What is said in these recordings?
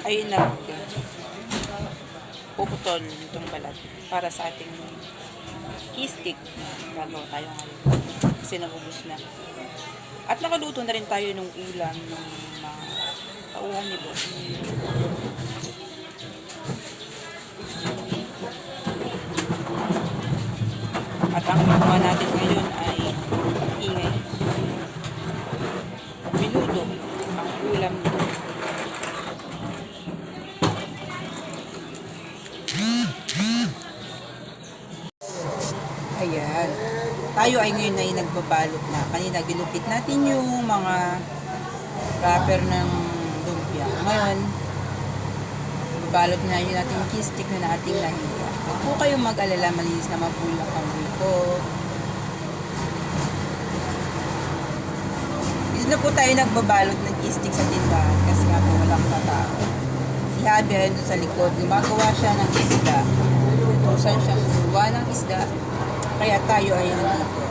ay puputol itong balat para sa ating key stick. Gagawa tayo ngayon kasi nabubos na. At nakaluto na rin tayo ng ulam ng mga tauhan ni Boss. At ang ginawa natin ngayon ay ingay. Minuto ang ulam nito. Ayan. Tayo ay ngayon ay nagbabalot na. Kanina ginupit natin yung mga wrapper ng lumpia. Ngayon, babalot na yun natin yung key stick na ating nahiga. Huwag po kayong mag-alala, malinis naman po yung amoy ko. Dito na po tayo nagbabalot ng key stick sa tindahan kasi nga po walang katao. Si Javi rin doon sa likod, gumagawa siya ng isda. Tusan siyang gumawa ng isda. Kaya tayo ay nandito.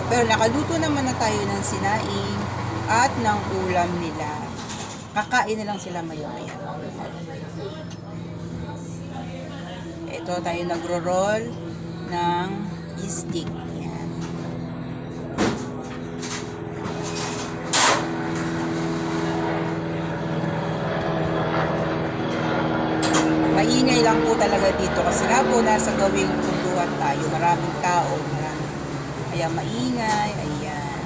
Pero nakaluto naman na tayo ng sinaing at ng ulam nila. Kakain na lang sila maya-maya. Ito tayo nagro-roll ng stick. Yan. Maingay lang po talaga dito kasi nga po nasa gawing tunduan tayo. Maraming tao. Kaya maingay. Ayan.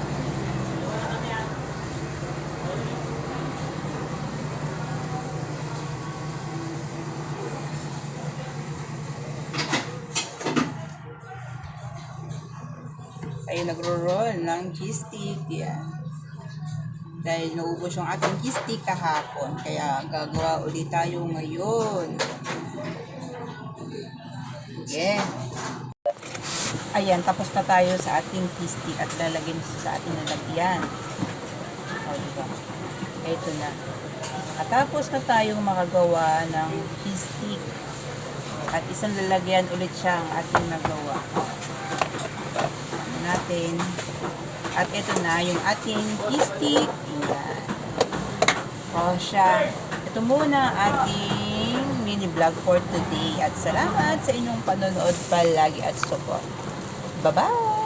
Tayo nagro-roll ng cheese stick. Yan. Dahil naubos yung ating cheese stick kahapon. Kaya gagawa ulit tayo ngayon. Yeah. Ayan, tapos na tayo sa ating cheese stick at lalagyan sa ating lalagyan. O, diba? Ito na. At tapos na tayong makagawa ng cheese stick. At isang lalagyan ulit siya ang ating nagawa. Natin. At ito na yung ating cheese stick. Ayan. O siya. Ito muna ating mini vlog for today. At salamat sa inyong panonood palagi at support. Bye-bye!